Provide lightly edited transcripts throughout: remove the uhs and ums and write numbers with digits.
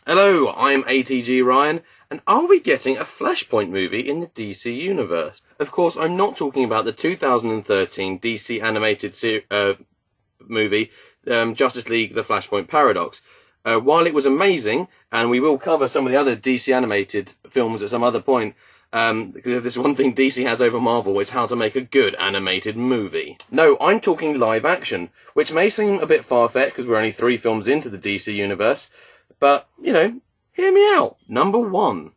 Hello, I'm ATG Ryan, and are we getting a Flashpoint movie in the DC Universe? Of course, I'm not talking about the 2013 DC animated movie, Justice League The Flashpoint Paradox. While it was amazing, and we will cover some of the other DC animated films at some other point, because there's one thing DC has over Marvel, is how to make a good animated movie. No, I'm talking live action, which may seem a bit far-fetched because we're only 3 films into the DC Universe, but, you know, hear me out. Number 1.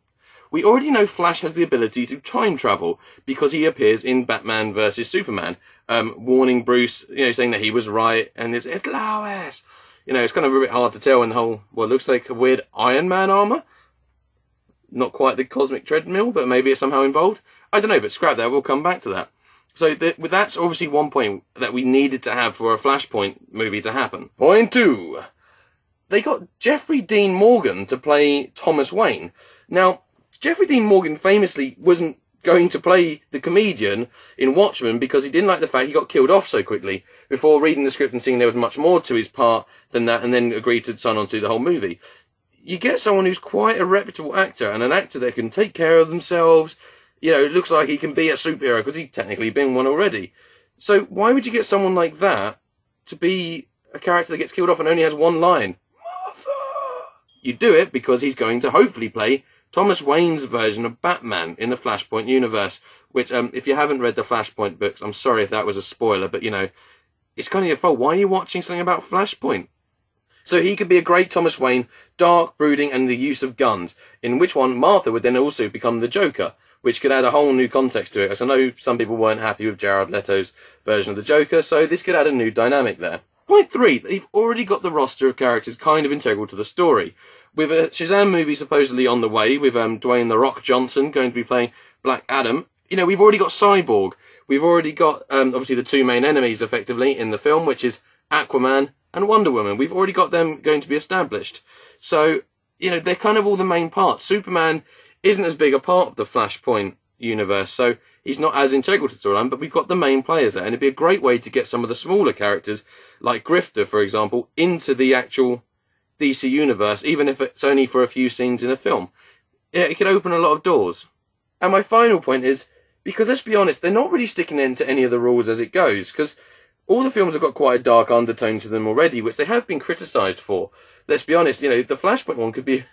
We already know Flash has the ability to time travel because he appears in Batman vs Superman, warning Bruce, saying that he was right, and it's Lois. It's kind of a bit hard to tell in the whole, it looks like a weird Iron Man armour. Not quite the cosmic treadmill, but maybe it's somehow involved. I don't know, but scrap that, we'll come back to that. So that's obviously one point that we needed to have for a Flashpoint movie to happen. Point 2. They got Jeffrey Dean Morgan to play Thomas Wayne. Now, Jeffrey Dean Morgan famously wasn't going to play the comedian in Watchmen because he didn't like the fact he got killed off so quickly before reading the script and seeing there was much more to his part than that, and then agreed to sign on to the whole movie. You get someone who's quite a reputable actor, and an actor that can take care of themselves. It looks like he can be a superhero because he's technically been one already. So why would you get someone like that to be a character that gets killed off and only has one line? You do it because he's going to hopefully play Thomas Wayne's version of Batman in the Flashpoint universe, which, if you haven't read the Flashpoint books, I'm sorry if that was a spoiler, but, it's kind of your fault. Why are you watching something about Flashpoint? So he could be a great Thomas Wayne, dark, brooding, and the use of guns, in which one Martha would then also become the Joker, which could add a whole new context to it, as I know some people weren't happy with Jared Leto's version of the Joker, so this could add a new dynamic there. Point 3, they've already got the roster of characters kind of integral to the story. With a Shazam movie supposedly on the way, with Dwayne "The Rock" Johnson going to be playing Black Adam, we've already got Cyborg. We've already got, obviously, the 2 main enemies, effectively, in the film, which is Aquaman and Wonder Woman. We've already got them going to be established. So, they're kind of all the main parts. Superman isn't as big a part of the Flashpoint universe, so he's not as integral to the storyline, but we've got the main players there, and it'd be a great way to get some of the smaller characters, like Grifter, for example, into the actual DC universe, even if it's only for a few scenes in a film. It could open a lot of doors. And my final point is, because let's be honest, they're not really sticking into any of the rules as it goes, because all the films have got quite a dark undertone to them already, which they have been criticised for. Let's be honest, the Flashpoint one could be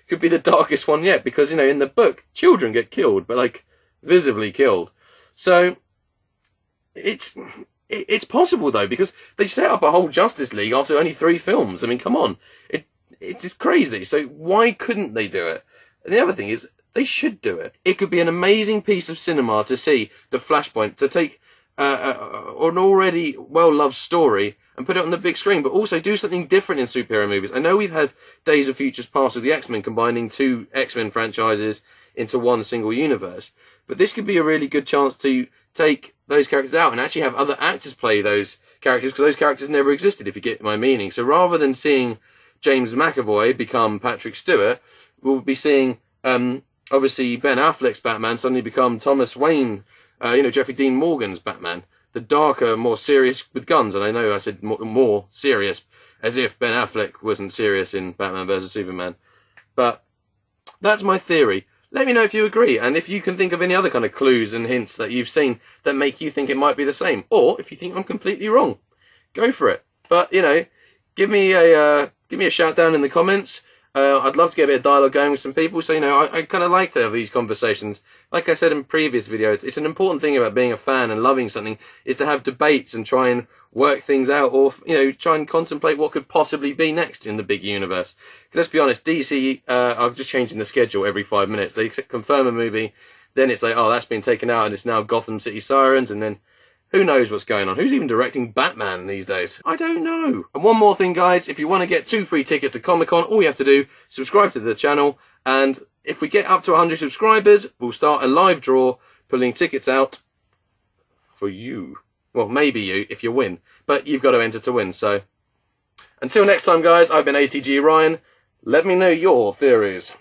the darkest one yet, because, in the book, children get killed, but, visibly killed. So, it's possible, though, because they set up a whole Justice League after only 3 films. I mean, come on. It's just crazy. So why couldn't they do it? And the other thing is, they should do it. It could be an amazing piece of cinema to see the Flashpoint, to take an already well-loved story and put it on the big screen, but also do something different in superhero movies. I know we've had Days of Futures Past with the X-Men, combining 2 X-Men franchises into one single universe. But this could be a really good chance to take those characters out and actually have other actors play those characters, because those characters never existed, if you get my meaning. So rather than seeing James McAvoy become Patrick Stewart, we'll be seeing, obviously, Ben Affleck's Batman suddenly become Thomas Wayne, Jeffrey Dean Morgan's Batman. The darker, more serious with guns. And I know I said more serious, as if Ben Affleck wasn't serious in Batman vs Superman. But that's my theory. Let me know if you agree, and if you can think of any other kind of clues and hints that you've seen that make you think it might be the same, or if you think I'm completely wrong, go for it. But give me a shout down in the comments. I'd love to get a bit of dialogue going with some people. So I kind of like to have these conversations. Like I said in previous videos, it's an important thing about being a fan and loving something is to have debates and try and work things out, or try and contemplate what could possibly be next in the big universe. Because let's be honest, DC are just changing the schedule every 5 minutes. They confirm a movie, then it's like, oh, that's been taken out, and it's now Gotham City Sirens, and then who knows what's going on? Who's even directing Batman these days? I don't know. And one more thing, guys, if you want to get 2 free tickets to Comic-Con, all you have to do, subscribe to the channel, and if we get up to 100 subscribers, we'll start a live draw, pulling tickets out for you. Well, maybe you, if you win. But you've got to enter to win, so. Until next time, guys, I've been ATG Ryan. Let me know your theories.